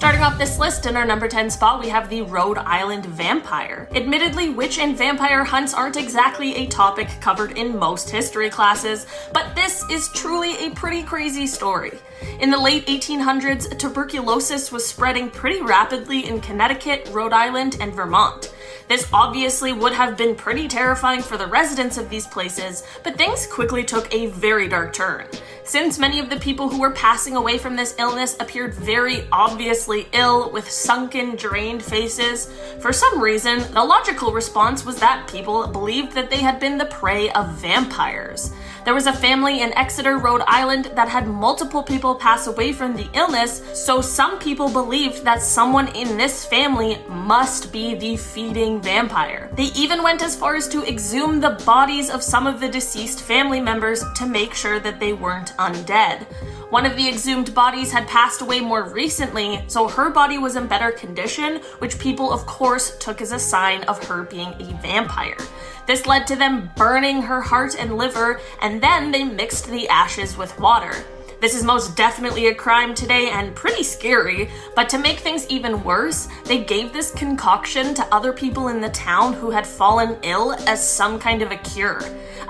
Starting off this list, in our number 10 spot, we have the Rhode Island vampire. Admittedly, witch and vampire hunts aren't exactly a topic covered in most history classes, but this is truly a pretty crazy story. In the late 1800s, tuberculosis was spreading pretty rapidly in Connecticut, Rhode Island, and Vermont. This obviously would have been pretty terrifying for the residents of these places, but things quickly took a very dark turn. Since many of the people who were passing away from this illness appeared very obviously ill with sunken, drained faces, for some reason, the logical response was that people believed that they had been the prey of vampires. There was a family in Exeter, Rhode Island that had multiple people pass away from the illness, so some people believed that someone in this family must be the feeding vampire. They even went as far as to exhume the bodies of some of the deceased family members to make sure that they weren't undead. One of the exhumed bodies had passed away more recently, so her body was in better condition, which people of course took as a sign of her being a vampire. This led to them burning her heart and liver, and then they mixed the ashes with water. This is most definitely a crime today and pretty scary, but to make things even worse, they gave this concoction to other people in the town who had fallen ill as some kind of a cure.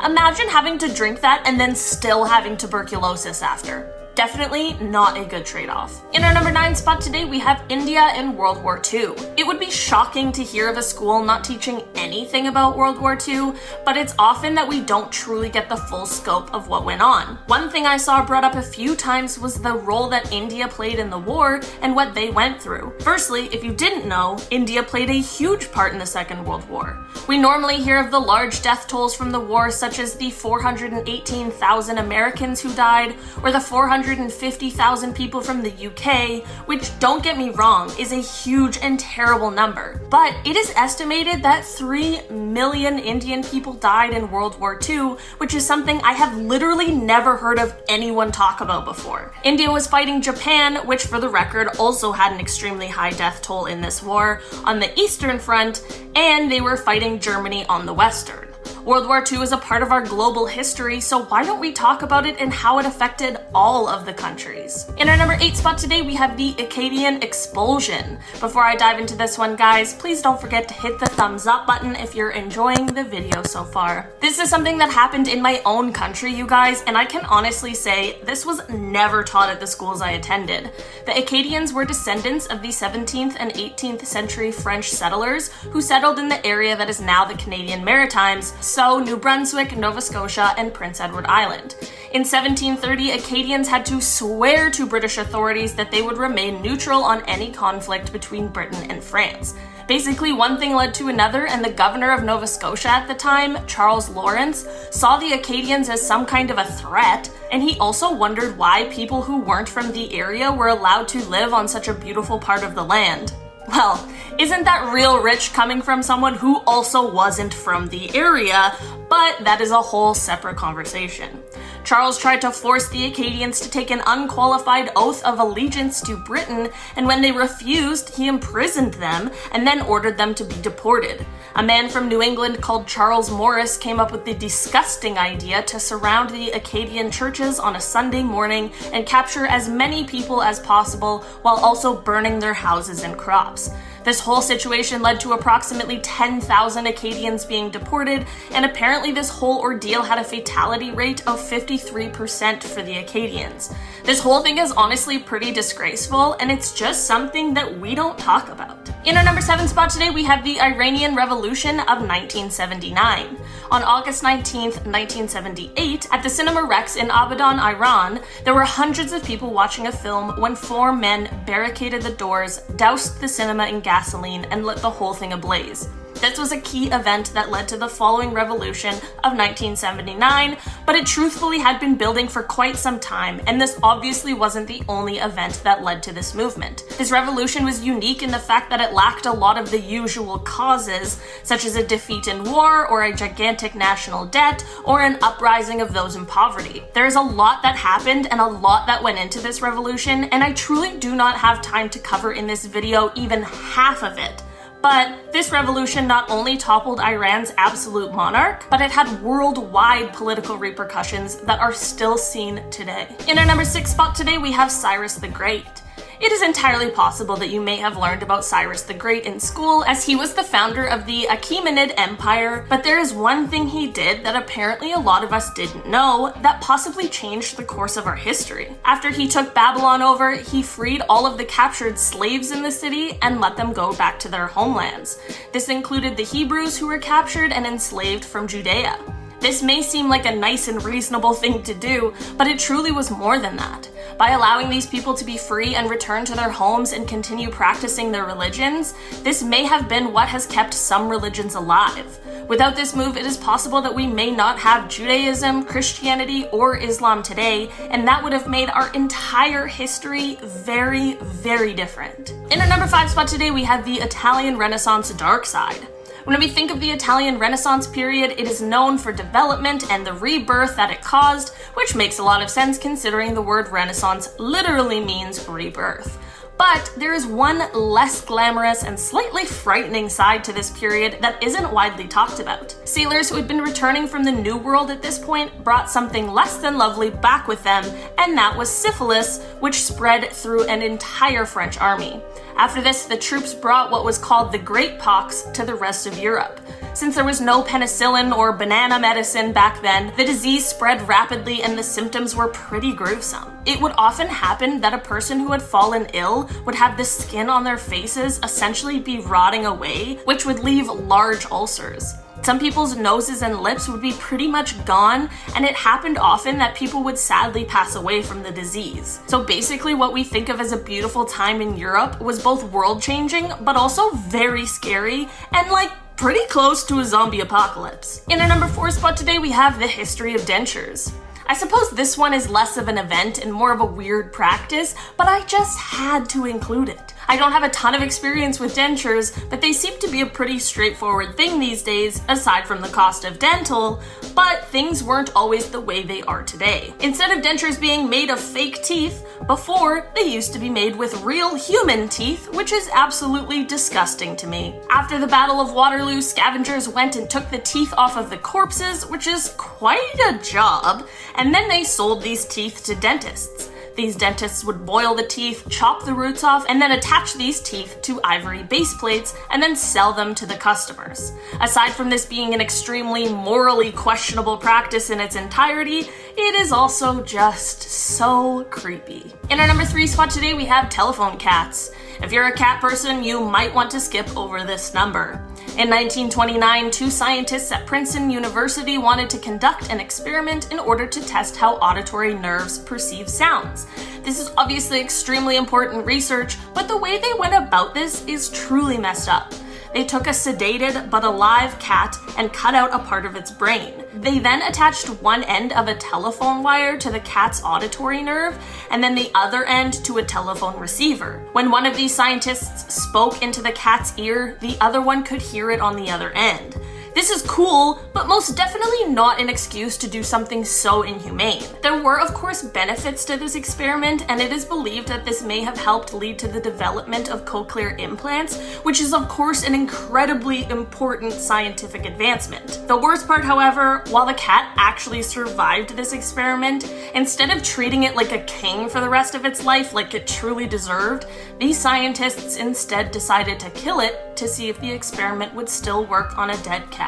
Imagine having to drink that and then still having tuberculosis after. Definitely not a good trade-off. In our number 9 spot today, we have India in World War II. It would be shocking to hear of a school not teaching anything about World War II, but it's often that we don't truly get the full scope of what went on. One thing I saw brought up a few times was the role that India played in the war and what they went through. Firstly, if you didn't know, India played a huge part in the Second World War. We normally hear of the large death tolls from the war, such as the 418,000 Americans who died, or the 450,000 people from the UK, which, don't get me wrong, is a huge and terrible number. But it is estimated that 3 million Indian people died in World War II, which is something I have literally never heard of anyone talk about before. India was fighting Japan, which for the record also had an extremely high death toll in this war, on the Eastern Front, and they were fighting Germany on the Western. World War II is a part of our global history, so why don't we talk about it and how it affected all of the countries? In our number 8 spot today, we have the Acadian expulsion. Before I dive into this one, guys, please don't forget to hit the thumbs up button if you're enjoying the video so far. This is something that happened in my own country, you guys, and I can honestly say this was never taught at the schools I attended. The Acadians were descendants of the 17th and 18th century French settlers who settled in the area that is now the Canadian Maritimes, so New Brunswick, Nova Scotia, and Prince Edward Island. In 1730, Acadians had to swear to British authorities that they would remain neutral on any conflict between Britain and France. Basically, one thing led to another, and the governor of Nova Scotia at the time, Charles Lawrence, saw the Acadians as some kind of a threat, and he also wondered why people who weren't from the area were allowed to live on such a beautiful part of the land. Well, isn't that real rich coming from someone who also wasn't from the area? But that is a whole separate conversation. Charles tried to force the Acadians to take an unqualified oath of allegiance to Britain, and when they refused, he imprisoned them and then ordered them to be deported. A man from New England called Charles Morris came up with the disgusting idea to surround the Acadian churches on a Sunday morning and capture as many people as possible while also burning their houses and crops. This whole situation led to approximately 10,000 Acadians being deported, and apparently this whole ordeal had a fatality rate of 53% for the Acadians. This whole thing is honestly pretty disgraceful, and it's just something that we don't talk about. In our number 7 spot today, we have the Iranian Revolution of 1979. On August 19th, 1978, at the Cinema Rex in Abadan, Iran, there were hundreds of people watching a film when 4 men barricaded the doors, doused the cinema in gasoline, and lit the whole thing ablaze. This was a key event that led to the following revolution of 1979, but it truthfully had been building for quite some time, and this obviously wasn't the only event that led to this movement. This revolution was unique in the fact that it lacked a lot of the usual causes, such as a defeat in war, or a gigantic national debt, or an uprising of those in poverty. There is a lot that happened and a lot that went into this revolution, and I truly do not have time to cover in this video even half of it. But this revolution not only toppled Iran's absolute monarch, but it had worldwide political repercussions that are still seen today. In our number 6 spot today, we have Cyrus the Great. It is entirely possible that you may have learned about Cyrus the Great in school, as he was the founder of the Achaemenid Empire, but there is one thing he did that apparently a lot of us didn't know that possibly changed the course of our history. After he took Babylon over, he freed all of the captured slaves in the city and let them go back to their homelands. This included the Hebrews who were captured and enslaved from Judea. This may seem like a nice and reasonable thing to do, but it truly was more than that. By allowing these people to be free and return to their homes and continue practicing their religions, this may have been what has kept some religions alive. Without this move, it is possible that we may not have Judaism, Christianity, or Islam today, and that would have made our entire history very, very different. In our number 5 spot today, we have the Italian Renaissance dark side. When we think of the Italian Renaissance period, it is known for development and the rebirth that it caused, which makes a lot of sense considering the word Renaissance literally means rebirth. But there is one less glamorous and slightly frightening side to this period that isn't widely talked about. Sailors who had been returning from the New World at this point brought something less than lovely back with them, and that was syphilis, which spread through an entire French army. After this, the troops brought what was called the Great Pox to the rest of Europe. Since there was no penicillin or banana medicine back then, the disease spread rapidly and the symptoms were pretty gruesome. It would often happen that a person who had fallen ill would have the skin on their faces essentially be rotting away, which would leave large ulcers. Some people's noses and lips would be pretty much gone, and it happened often that people would sadly pass away from the disease. So basically what we think of as a beautiful time in Europe was both world-changing, but also very scary, and pretty close to a zombie apocalypse. In our number 4 spot today, we have the history of dentures. I suppose this one is less of an event and more of a weird practice, but I just had to include it. I don't have a ton of experience with dentures, but they seem to be a pretty straightforward thing these days, aside from the cost of dental, but things weren't always the way they are today. Instead of dentures being made of fake teeth, before they used to be made with real human teeth, which is absolutely disgusting to me. After the Battle of Waterloo, scavengers went and took the teeth off of the corpses, which is quite a job, and then they sold these teeth to dentists. These dentists would boil the teeth, chop the roots off, and then attach these teeth to ivory base plates and then sell them to the customers. Aside from this being an extremely morally questionable practice in its entirety, it is also just so creepy. In our number 3 spot today, we have telephone cats. If you're a cat person, you might want to skip over this number. In 1929, 2 scientists at Princeton University wanted to conduct an experiment in order to test how auditory nerves perceive sounds. This is obviously extremely important research, but the way they went about this is truly messed up. They took a sedated but alive cat and cut out a part of its brain. They then attached one end of a telephone wire to the cat's auditory nerve and then the other end to a telephone receiver. When one of these scientists spoke into the cat's ear, the other one could hear it on the other end. This is cool, but most definitely not an excuse to do something so inhumane. There were, of course, benefits to this experiment, and it is believed that this may have helped lead to the development of cochlear implants, which is, of course, an incredibly important scientific advancement. The worst part, however, while the cat actually survived this experiment, instead of treating it like a king for the rest of its life like it truly deserved, these scientists instead decided to kill it to see if the experiment would still work on a dead cat.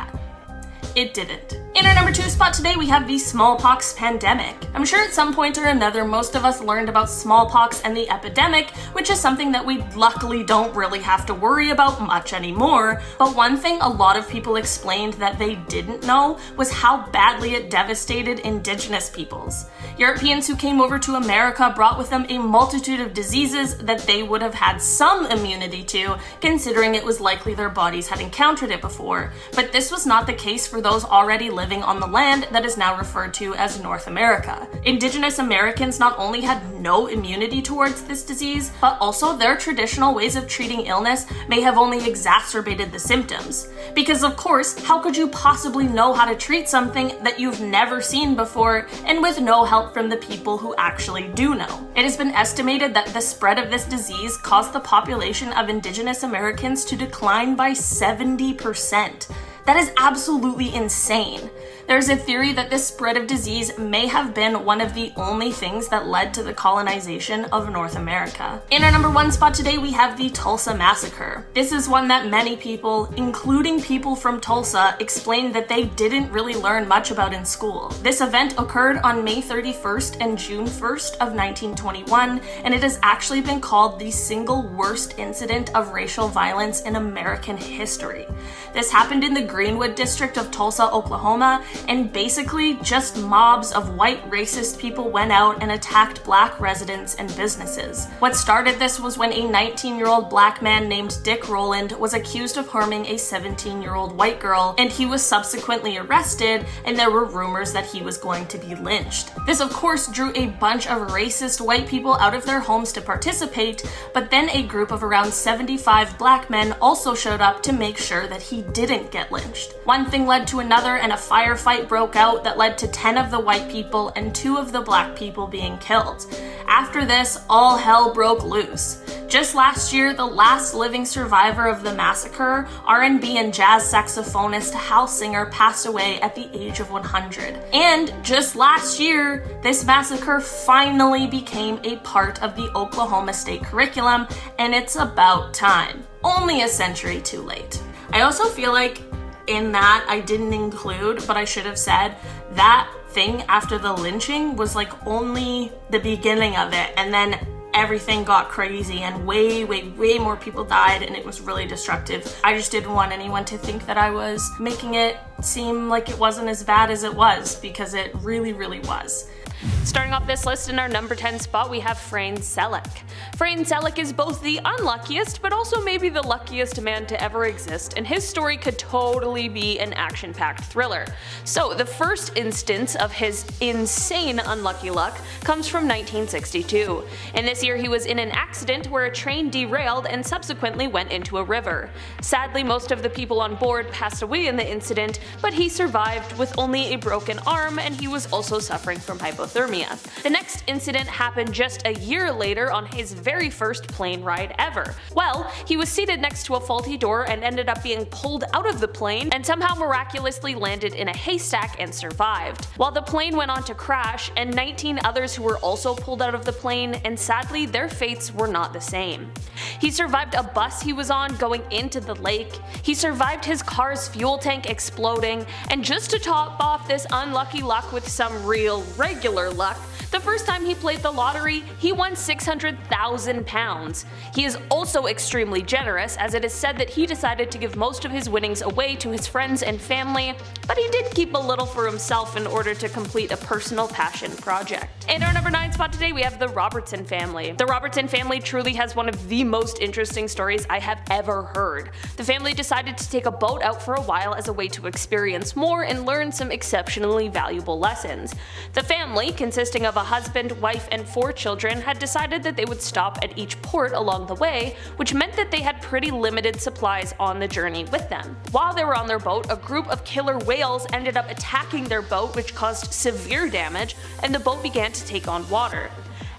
It didn't. In our number 2 spot today, we have the smallpox pandemic. I'm sure at some point or another, most of us learned about smallpox and the epidemic, which is something that we luckily don't really have to worry about much anymore. But one thing a lot of people explained that they didn't know was how badly it devastated indigenous peoples. Europeans who came over to America brought with them a multitude of diseases that they would have had some immunity to, considering it was likely their bodies had encountered it before. But this was not the case for those already living on the land that is now referred to as North America. Indigenous Americans not only had no immunity towards this disease, but also their traditional ways of treating illness may have only exacerbated the symptoms. Because of course, how could you possibly know how to treat something that you've never seen before and with no help from the people who actually do know? It has been estimated that the spread of this disease caused the population of Indigenous Americans to decline by 70%. That is absolutely insane. There's a theory that this spread of disease may have been one of the only things that led to the colonization of North America. In our number 1 spot today, we have the Tulsa Massacre. This is one that many people, including people from Tulsa, explained that they didn't really learn much about in school. This event occurred on May 31st and June 1st of 1921, and it has actually been called the single worst incident of racial violence in American history. This happened in the Greenwood district of Tulsa, Oklahoma, and basically just mobs of white racist people went out and attacked black residents and businesses. What started this was when a 19-year-old black man named Dick Rowland was accused of harming a 17-year-old white girl, and he was subsequently arrested, and there were rumors that he was going to be lynched. This of course drew a bunch of racist white people out of their homes to participate, but then a group of around 75 black men also showed up to make sure that he didn't get lynched. One thing led to another, and a firefight broke out that led to 10 of the white people and 2 of the black people being killed. After this, all hell broke loose. Just last year, the last living survivor of the massacre, R&B and jazz saxophonist Hal Singer, passed away at the age of 100. And just last year, this massacre finally became a part of the Oklahoma State curriculum, and it's about time. Only a century too late. I also feel like in that I didn't include, but I should have said, that thing after the lynching was like only the beginning of it, and then everything got crazy and way more people died, and it was really destructive. I just didn't want anyone to think that I was making it seem like it wasn't as bad as it was, because it really was. Starting off this list in our number 10 spot, we have Frane Selleck. Frane Selleck is both the unluckiest, but also maybe the luckiest man to ever exist, and his story could totally be an action-packed thriller. So the first instance of his insane unlucky luck comes from 1962. In this year, he was in an accident where a train derailed and subsequently went into a river. Sadly, most of the people on board passed away in the incident, but he survived with only a broken arm, and he was also suffering from hypothermia. The next incident happened just a year later on his very first plane ride ever. Well, he was seated next to a faulty door and ended up being pulled out of the plane and somehow miraculously landed in a haystack and survived. While the plane went on to crash, and 19 others who were also pulled out of the plane, and sadly their fates were not the same. He survived a bus he was on going into the lake, he survived his car's fuel tank exploding, and just to top off this unlucky luck with some real regular luck, the first time he played the lottery, he won £600,000. He is also extremely generous, as it is said that he decided to give most of his winnings away to his friends and family, but he did keep a little for himself in order to complete a personal passion project. In our number 9 spot today, we have the Robertson family. The Robertson family truly has one of the most interesting stories I have ever heard. The family decided to take a boat out for a while as a way to experience more and learn some exceptionally valuable lessons. The family, consisting of a husband, wife, and 4 children, had decided that they would stop at each port along the way, which meant that they had pretty limited supplies on the journey with them. While they were on their boat, a group of killer whales ended up attacking their boat, which caused severe damage, and the boat began to take on water.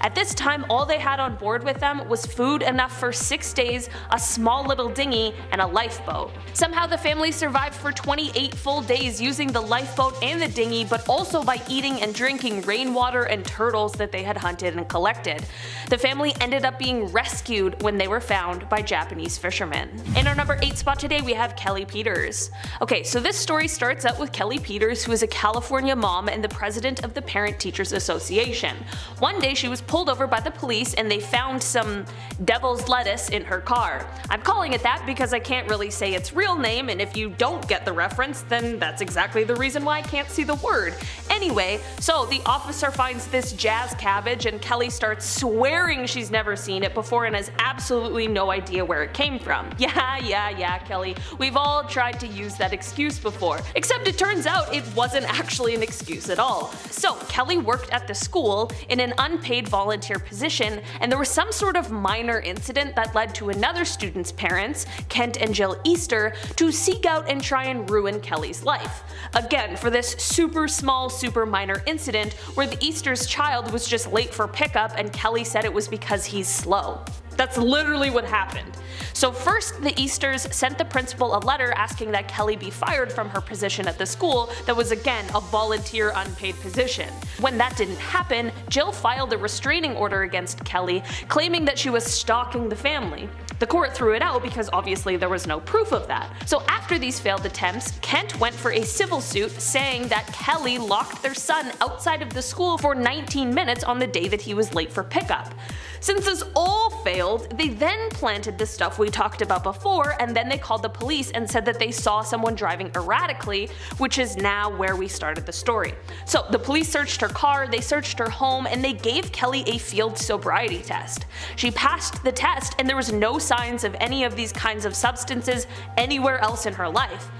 At this time, all they had on board with them was food enough for 6 days, a small little dinghy, and a lifeboat. Somehow the family survived for 28 full days using the lifeboat and the dinghy, but also by eating and drinking rainwater and turtles that they had hunted and collected. The family ended up being rescued when they were found by Japanese fishermen. In our number 8 spot today, we have Kelly Peters. Okay, so this story starts out with Kelly Peters, who is a California mom and the president of the Parent Teachers Association. One day she was pulled over by the police and they found some devil's lettuce in her car. I'm calling it that because I can't really say its real name, and if you don't get the reference, then that's exactly the reason why I can't see the word. Anyway, so the officer finds this jazz cabbage and Kelly starts swearing she's never seen it before and has absolutely no idea where it came from. Yeah, Kelly, we've all tried to use that excuse before, except it turns out it wasn't actually an excuse at all. So Kelly worked at the school in an unpaid volunteer position, and there was some sort of minor incident that led to another student's parents, Kent and Jill Easter, to seek out and try and ruin Kelly's life. Again, for this super small, super minor incident where the Easter's child was just late for pickup and Kelly said it was because he's slow. That's literally what happened. So first, the Easters sent the principal a letter asking that Kelly be fired from her position at the school that was again a volunteer unpaid position. When that didn't happen, Jill filed a restraining order against Kelly, claiming that she was stalking the family. The court threw it out because obviously there was no proof of that. So after these failed attempts, Kent went for a civil suit saying that Kelly locked their son outside of the school for 19 minutes on the day that he was late for pickup. Since this all failed, they then planted the stuff we talked about before, and then they called the police and said that they saw someone driving erratically, which is now where we started the story. So the police searched her car, they searched her home, and they gave Kelly a field sobriety test. She passed the test, and there was no signs of any of these kinds of substances anywhere else in her life.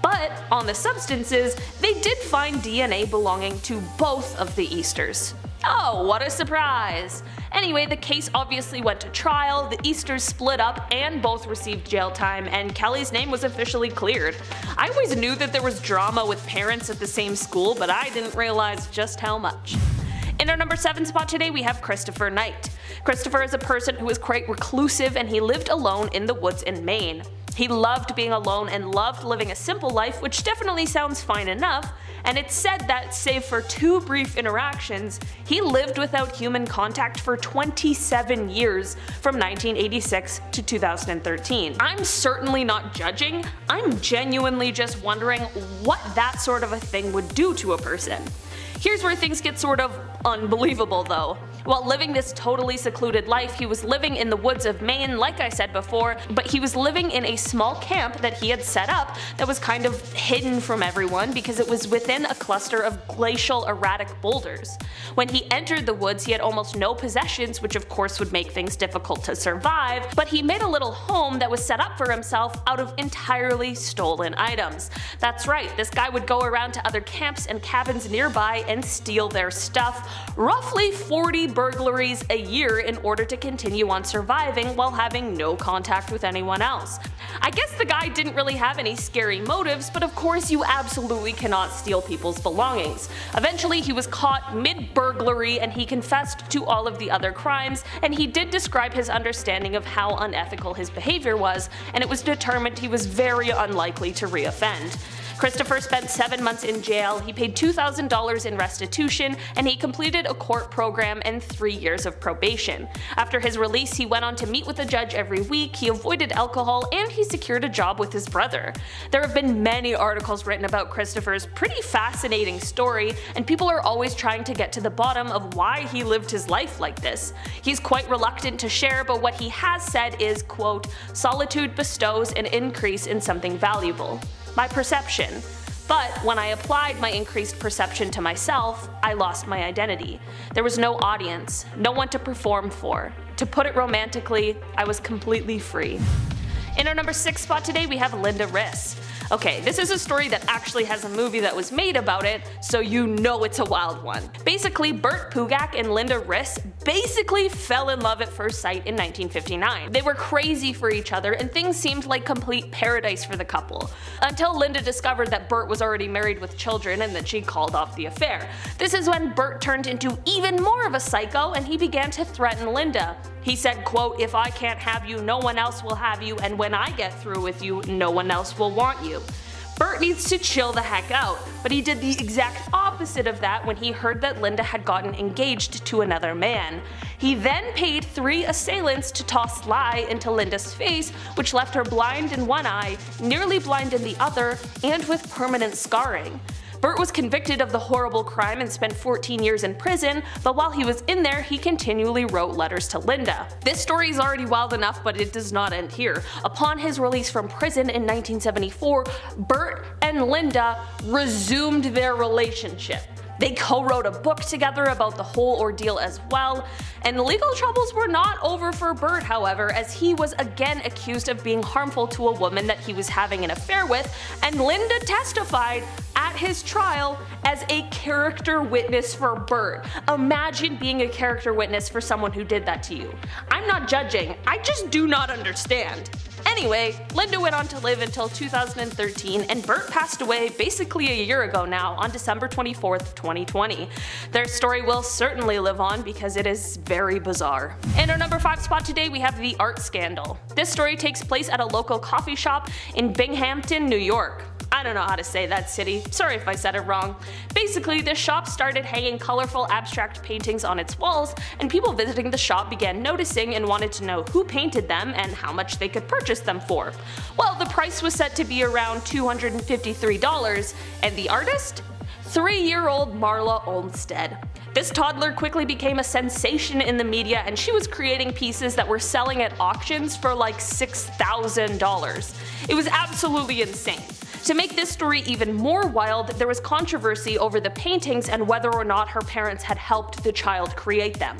But on the substances, they did find DNA belonging to both of the Easters. Oh, what a surprise! Anyway, the case obviously went to trial, the Easters split up and both received jail time, and Kelly's name was officially cleared. I always knew that there was drama with parents at the same school, but I didn't realize just how much. In our number 7 spot today, we have Christopher Knight. Christopher is a person who is quite reclusive, and he lived alone in the woods in Maine. He loved being alone and loved living a simple life, which definitely sounds fine enough, and it's said that, save for 2 brief interactions, he lived without human contact for 27 years from 1986 to 2013. I'm certainly not judging, I'm genuinely just wondering what that sort of a thing would do to a person. Here's where things get sort of unbelievable though. While living this totally secluded life, he was living in the woods of Maine, like I said before, but he was living in a small camp that he had set up that was kind of hidden from everyone because it was within a cluster of glacial erratic boulders. When he entered the woods, he had almost no possessions, which of course would make things difficult to survive, but he made a little home that was set up for himself out of entirely stolen items. That's right, this guy would go around to other camps and cabins nearby and steal their stuff, roughly 40 burglaries a year in order to continue on surviving while having no contact with anyone else. I guess the guy didn't really have any scary motives, but of course you absolutely cannot steal people's belongings. Eventually he was caught mid-burglary and he confessed to all of the other crimes, and he did describe his understanding of how unethical his behavior was, and it was determined he was very unlikely to reoffend. Christopher spent 7 months in jail, he paid $2,000 in restitution, and he completed a court program and 3 years of probation. After his release, he went on to meet with a judge every week, he avoided alcohol, and he secured a job with his brother. There have been many articles written about Christopher's pretty fascinating story, and people are always trying to get to the bottom of why he lived his life like this. He's quite reluctant to share, but what he has said is, quote, "Solitude bestows an increase in something valuable. My perception. But when I applied my increased perception to myself, I lost my identity. There was no audience, no one to perform for. To put it romantically, I was completely free." In our number 6 spot today, we have Linda Riss. Okay, this is a story that actually has a movie that was made about it, so you know it's a wild one. Basically, Burt Pugak and Linda Riss basically fell in love at first sight in 1959. They were crazy for each other and things seemed like complete paradise for the couple. Until Linda discovered that Burt was already married with children and that she called off the affair. This is when Burt turned into even more of a psycho and he began to threaten Linda. He said, quote, "If I can't have you, no one else will have you, and when I get through with you, no one else will want you." Burt needs to chill the heck out, but he did the exact opposite of that when he heard that Linda had gotten engaged to another man. He then paid 3 assailants to toss lye into Linda's face, which left her blind in one eye, nearly blind in the other, and with permanent scarring. Burt was convicted of the horrible crime and spent 14 years in prison, but while he was in there, he continually wrote letters to Linda. This story is already wild enough, but it does not end here. Upon his release from prison in 1974, Burt and Linda resumed their relationship. They co-wrote a book together about the whole ordeal as well, and legal troubles were not over for Burt, however, as he was again accused of being harmful to a woman that he was having an affair with, and Linda testified at at his trial as a character witness for Bert. Imagine being a character witness for someone who did that to you. I'm not judging, I just do not understand. Anyway, Linda went on to live until 2013, and Bert passed away basically a year ago now on December 24th, 2020. Their story will certainly live on because it is very bizarre. In our number 5 spot today, we have the art scandal. This story takes place at a local coffee shop in Binghamton, New York. I don't know how to say that city, sorry if I said it wrong. Basically, this shop started hanging colorful abstract paintings on its walls, and people visiting the shop began noticing and wanted to know who painted them and how much they could purchase them for. Well, the price was set to be around $253, and the artist? 3-year-old Marla Olmsted. This toddler quickly became a sensation in the media, and she was creating pieces that were selling at auctions for like $6,000. It was absolutely insane. To make this story even more wild, there was controversy over the paintings and whether or not her parents had helped the child create them.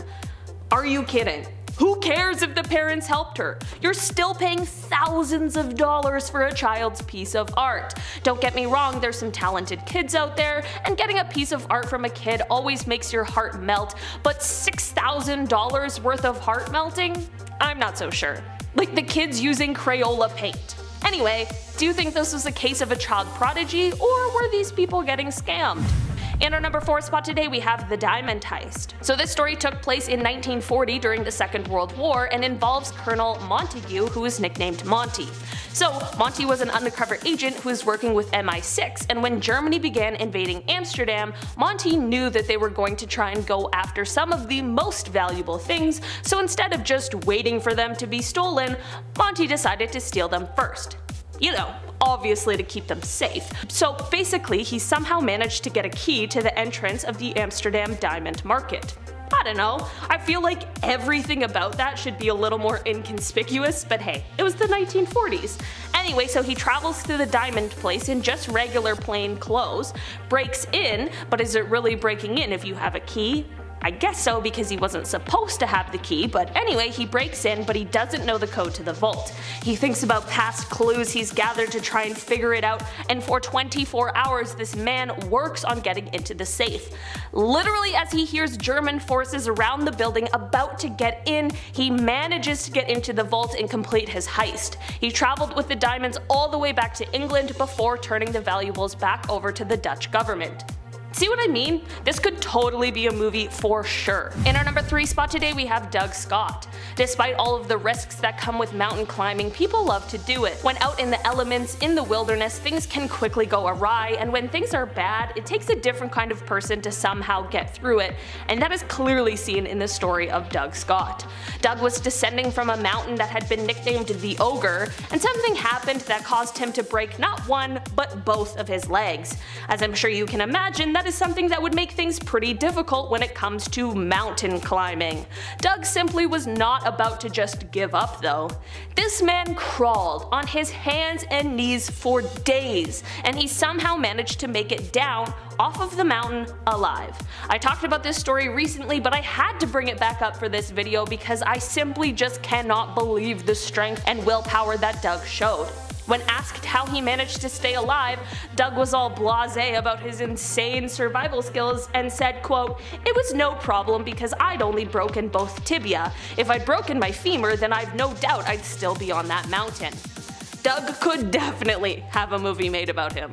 Are you kidding? Who cares if the parents helped her? You're still paying thousands of dollars for a child's piece of art. Don't get me wrong, there's some talented kids out there, and getting a piece of art from a kid always makes your heart melt, but $6,000 worth of heart melting? I'm not so sure. Like the kids using Crayola paint. Anyway, do you think this was a case of a child prodigy, or were these people getting scammed? In our number 4 spot today, we have the diamond heist. So this story took place in 1940 during the Second World War and involves Colonel Montague, who is nicknamed Monty. So Monty was an undercover agent who was working with MI6, and when Germany began invading Amsterdam, Monty knew that they were going to try and go after some of the most valuable things, so instead of just waiting for them to be stolen, Monty decided to steal them first. You know, obviously to keep them safe. So basically, he somehow managed to get a key to the entrance of the Amsterdam diamond market. I don't know, I feel like everything about that should be a little more inconspicuous, but hey, it was the 1940s. Anyway, so he travels through the diamond place in just regular plain clothes, breaks in, but is it really breaking in if you have a key? I guess so, because he wasn't supposed to have the key, but anyway, he breaks in, but he doesn't know the code to the vault. He thinks about past clues he's gathered to try and figure it out, and for 24 hours this man works on getting into the safe. Literally, as he hears German forces around the building about to get in, he manages to get into the vault and complete his heist. He traveled with the diamonds all the way back to England before turning the valuables back over to the Dutch government. See what I mean? This could totally be a movie for sure. In our number 3 spot today, we have Doug Scott. Despite all of the risks that come with mountain climbing, people love to do it. When out in the elements, in the wilderness, things can quickly go awry, and when things are bad, it takes a different kind of person to somehow get through it, and that is clearly seen in the story of Doug Scott. Doug was descending from a mountain that had been nicknamed the Ogre, and something happened that caused him to break not one, but both of his legs. As I'm sure you can imagine, that is something that would make things pretty difficult when it comes to mountain climbing. Doug simply was not about to just give up though. This man crawled on his hands and knees for days, and he somehow managed to make it down off of the mountain alive. I talked about this story recently, but I had to bring it back up for this video because I simply just cannot believe the strength and willpower that Doug showed. When asked how he managed to stay alive, Doug was all blasé about his insane survival skills and said, quote, "It was no problem because I'd only broken both tibia. If I'd broken my femur, then I've no doubt I'd still be on that mountain." Doug could definitely have a movie made about him.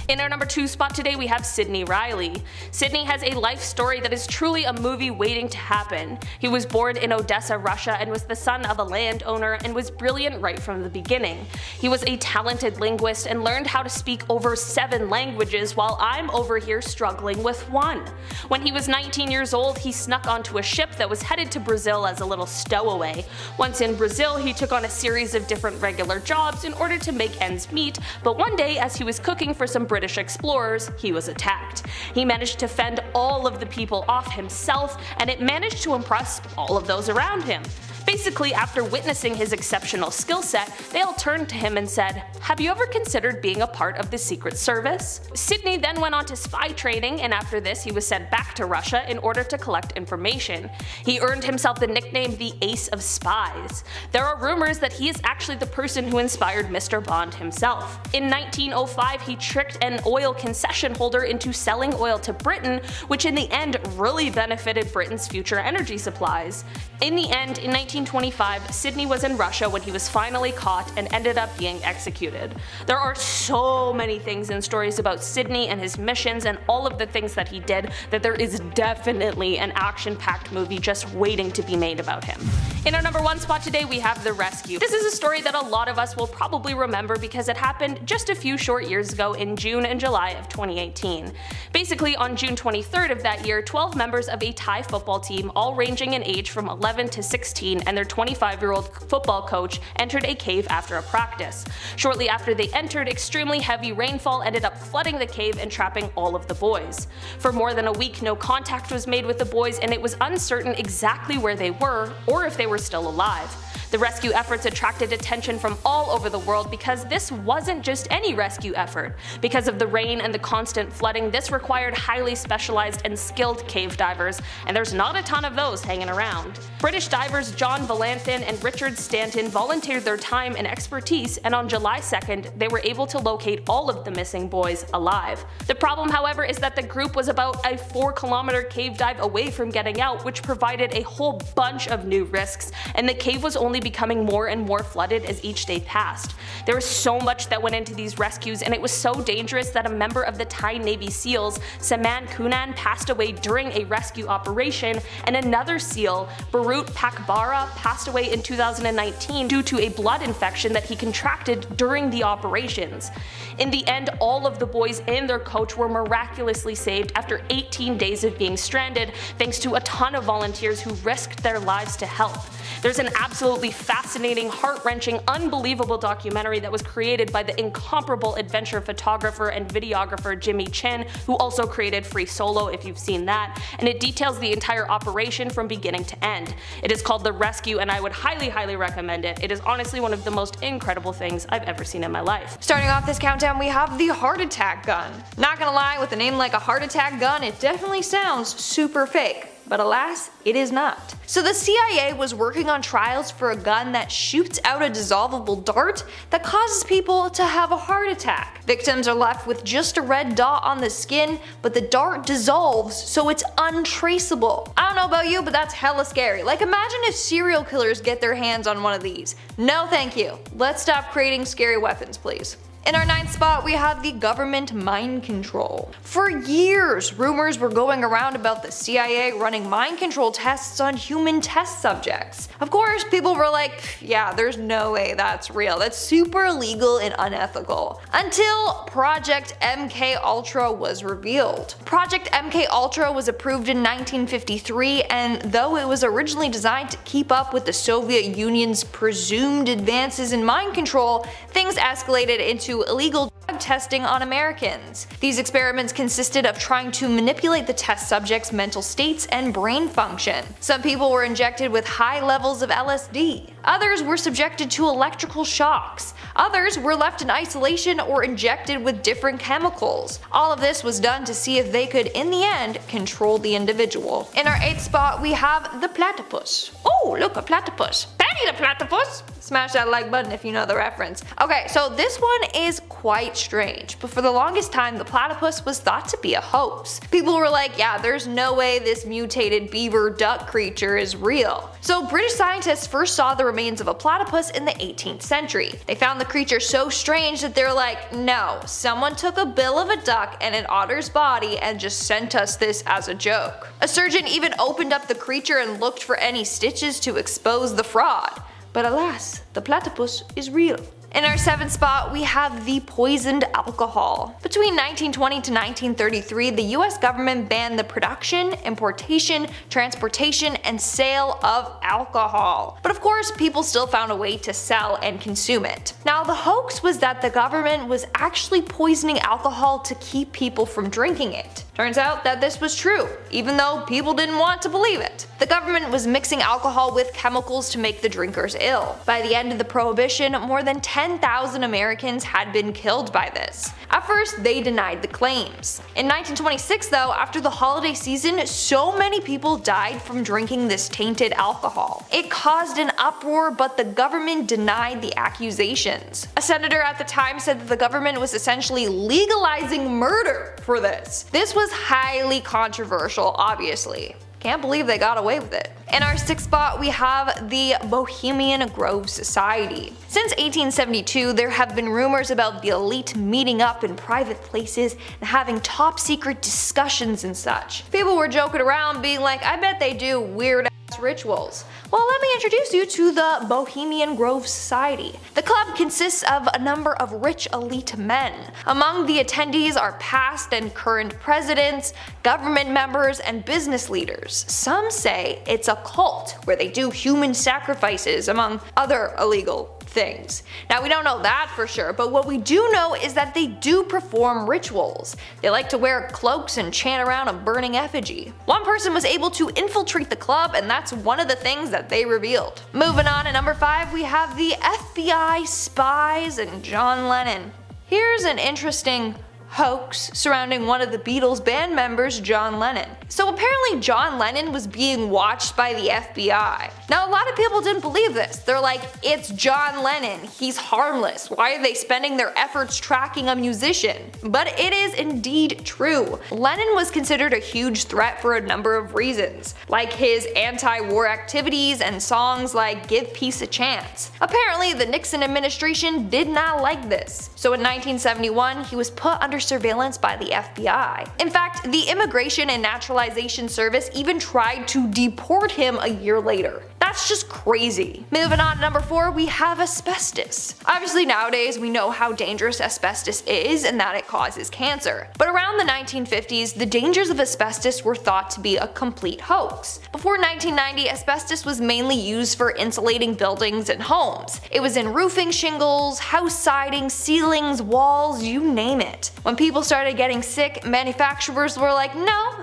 In our number 2 spot today, we have Sidney Riley. Sidney has a life story that is truly a movie waiting to happen. He was born in Odessa, Russia, and was the son of a landowner and was brilliant right from the beginning. He was a talented linguist and learned how to speak over 7 languages while I'm over here struggling with 1. When he was 19 years old, he snuck onto a ship that was headed to Brazil as a little stowaway. Once in Brazil, he took on a series of different regular jobs in order to make ends meet, but one day as he was cooking for some British explorers, he was attacked. He managed to fend all of the people off himself, and it managed to impress all of those around him. Basically, after witnessing his exceptional skill set, they all turned to him and said, "Have you ever considered being a part of the Secret Service?" Sidney then went on to spy training, and after this he was sent back to Russia in order to collect information. He earned himself the nickname the Ace of Spies. There are rumors that he is actually the person who inspired Mr. Bond himself. In 1905 he tricked an oil concession holder into selling oil to Britain, which in the end really benefited Britain's future energy supplies. In the end, in 1925, Sidney was in Russia when he was finally caught and ended up being executed. There are so many things and stories about Sidney and his missions and all of the things that he did that there is definitely an action-packed movie just waiting to be made about him. In our number 1 spot today we have The Rescue. This is a story that a lot of us will probably remember because it happened just a few short years ago in June and July of 2018. Basically, on June 23rd of that year, 12 members of a Thai football team, all ranging in age from 11 to 16, and their 25-year-old football coach entered a cave after a practice. Shortly after they entered, extremely heavy rainfall ended up flooding the cave and trapping all of the boys. For more than a week, no contact was made with the boys, and it was uncertain exactly where they were or if they were still alive. The rescue efforts attracted attention from all over the world because this wasn't just any rescue effort. Because of the rain and the constant flooding, this required highly specialized and skilled cave divers, and there's not a ton of those hanging around. British divers John Valanthin and Richard Stanton volunteered their time and expertise, and on July 2nd, they were able to locate all of the missing boys alive. The problem, however, is that the group was about a 4-kilometer cave dive away from getting out, which provided a whole bunch of new risks, and the cave was only becoming more and more flooded as each day passed. There was so much that went into these rescues, and it was so dangerous that a member of the Thai Navy SEALs, Saman Kunan, passed away during a rescue operation, and another SEAL, Barut Pakbara, passed away in 2019 due to a blood infection that he contracted during the operations. In the end, all of the boys and their coach were miraculously saved after 18 days of being stranded, thanks to a ton of volunteers who risked their lives to help. There's an absolutely fascinating, heart-wrenching, unbelievable documentary that was created by the incomparable adventure photographer and videographer Jimmy Chin, who also created Free Solo if you've seen that, and it details the entire operation from beginning to end. It is called The Rescue, and I would highly recommend it. It is honestly one of the most incredible things I've ever seen in my life. Starting off this countdown, we have the heart attack gun. Not gonna lie, with a name like a heart attack gun, it definitely sounds super fake. But alas, it is not. So the CIA was working on trials for a gun that shoots out a dissolvable dart that causes people to have a heart attack. Victims are left with just a red dot on the skin, but the dart dissolves so it's untraceable. I don't know about you, but that's hella scary. Like, imagine if serial killers get their hands on one of these. No thank you. Let's stop creating scary weapons, please. In our 9th spot, we have the government mind control. For years, rumors were going around about the CIA running mind control tests on human test subjects. Of course, people were like, yeah, there's no way that's real. That's super illegal and unethical. Until Project MK Ultra was revealed. Project MK Ultra was approved in 1953, and though it was originally designed to keep up with the Soviet Union's presumed advances in mind control, things escalated into illegal drug testing on Americans. These experiments consisted of trying to manipulate the test subjects' mental states and brain function. Some people were injected with high levels of LSD. Others were subjected to electrical shocks. Others were left in isolation or injected with different chemicals. All of this was done to see if they could, in the end, control the individual. In our 8th spot, we have the platypus. Oh, look, a platypus. Patty the platypus! Smash that like button if you know the reference. Okay, so this one is quite strange, but for the longest time the platypus was thought to be a hoax. People were like, yeah, there's no way this mutated beaver duck creature is real. So British scientists first saw the remains of a platypus in the 18th century. They found the creature so strange that they're like, no, someone took a bill of a duck and an otter's body and just sent us this as a joke. A surgeon even opened up the creature and looked for any stitches to expose the fraud. But alas, the platypus is real. In our 7th spot, we have the poisoned alcohol. Between 1920 to 1933, the US government banned the production, importation, transportation, and sale of alcohol. But of course, people still found a way to sell and consume it. Now, the hoax was that the government was actually poisoning alcohol to keep people from drinking it. Turns out that this was true, even though people didn't want to believe it. The government was mixing alcohol with chemicals to make the drinkers ill. By the end of the Prohibition, more than 10,000 Americans had been killed by this. At first, they denied the claims. In 1926 though, after the holiday season, so many people died from drinking this tainted alcohol. It caused an uproar, but the government denied the accusations. A senator at the time said that the government was essentially legalizing murder for this. This was highly controversial, obviously. Can't believe they got away with it. In our 6th spot, we have the Bohemian Grove Society. Since 1872, there have been rumors about the elite meeting up in private places and having top secret discussions and such. People were joking around being like, I bet they do weird ass rituals. Well, let me introduce you to the Bohemian Grove Society. The club consists of a number of rich elite men. Among the attendees are past and current presidents, government members, and business leaders. Some say it's a cult where they do human sacrifices among other illegal things. Now, we don't know that for sure, but what we do know is that they do perform rituals. They like to wear cloaks and chant around a burning effigy. One person was able to infiltrate the club, and that's one of the things that they revealed. Moving on to number 5, we have the FBI spies and John Lennon. Here's an interesting hoax surrounding one of the Beatles band members, John Lennon. So apparently John Lennon was being watched by the FBI. Now, a lot of people didn't believe this. They're like, it's John Lennon, he's harmless, why are they spending their efforts tracking a musician? But it is indeed true. Lennon was considered a huge threat for a number of reasons, like his anti-war activities and songs like Give Peace a Chance. Apparently the Nixon administration did not like this. So in 1971, he was put under surveillance by the FBI. In fact, the Immigration and Naturalization Service even tried to deport him a year later. That's just crazy. Moving on to number 4, we have asbestos. Obviously nowadays we know how dangerous asbestos is and that it causes cancer. But around the 1950s, the dangers of asbestos were thought to be a complete hoax. Before 1990, asbestos was mainly used for insulating buildings and homes. It was in roofing shingles, house siding, ceilings, walls, you name it. When people started getting sick, manufacturers were like, no,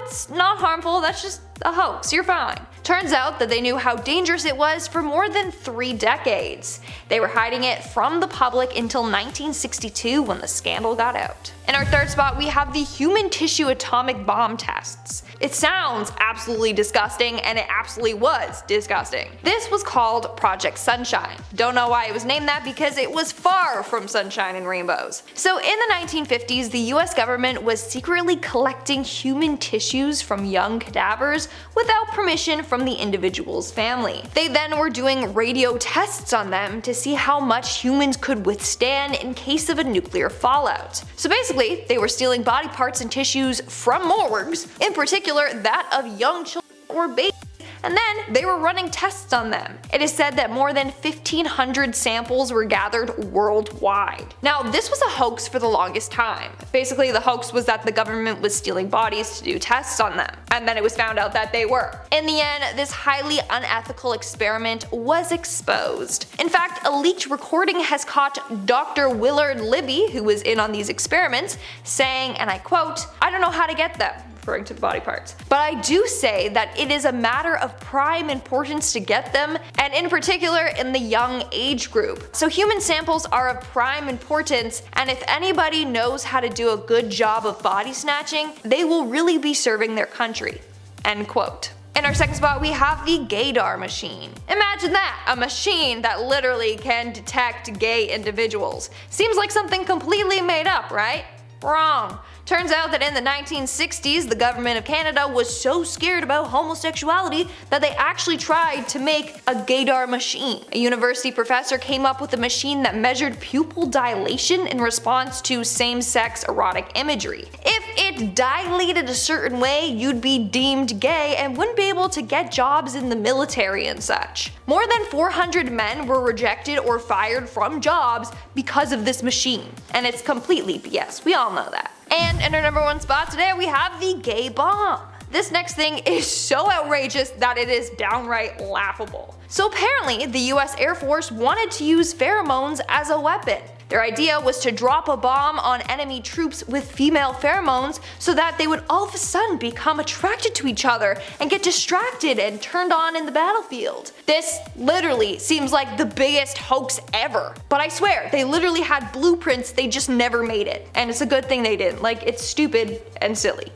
it's not harmful, that's just a hoax, you're fine. Turns out that they knew how dangerous it was for more than 3 decades. They were hiding it from the public until 1962 when the scandal got out. In our 3rd spot, we have the human tissue atomic bomb tests. It sounds absolutely disgusting, and it absolutely was disgusting. This was called Project Sunshine. Don't know why it was named that, because it was far from sunshine and rainbows. So in the 1950s, the US government was secretly collecting human tissues from young cadavers without permission from the individual's family. They then were doing radio tests on them to see how much humans could withstand in case of a nuclear fallout. So basically, they were stealing body parts and tissues from morgues, in particular that of young children or babies, and then they were running tests on them. It is said that more than 1,500 samples were gathered worldwide. Now, this was a hoax for the longest time. Basically, the hoax was that the government was stealing bodies to do tests on them, and then it was found out that they were. In the end, this highly unethical experiment was exposed. In fact, a leaked recording has caught Dr. Willard Libby, who was in on these experiments, saying, and I quote, "I don't know how to get them," referring to the body parts. "But I do say that it is a matter of prime importance to get them, and in particular in the young age group. So human samples are of prime importance, and if anybody knows how to do a good job of body snatching, they will really be serving their country." End quote. In our 2nd spot, we have the gaydar machine. Imagine that, a machine that literally can detect gay individuals. Seems like something completely made up, right? Wrong. Turns out that in the 1960s, the government of Canada was so scared about homosexuality that they actually tried to make a gaydar machine. A university professor came up with a machine that measured pupil dilation in response to same-sex erotic imagery. If it dilated a certain way, you'd be deemed gay and wouldn't be able to get jobs in the military and such. More than 400 men were rejected or fired from jobs because of this machine. And it's completely BS, we all know that. And in our number 1 spot today, we have the gay bomb. This next thing is so outrageous that it is downright laughable. So apparently, the US Air Force wanted to use pheromones as a weapon. Their idea was to drop a bomb on enemy troops with female pheromones so that they would all of a sudden become attracted to each other and get distracted and turned on in the battlefield. This literally seems like the biggest hoax ever. But I swear, they literally had blueprints, they just never made it. And it's a good thing they didn't. Like, it's stupid and silly.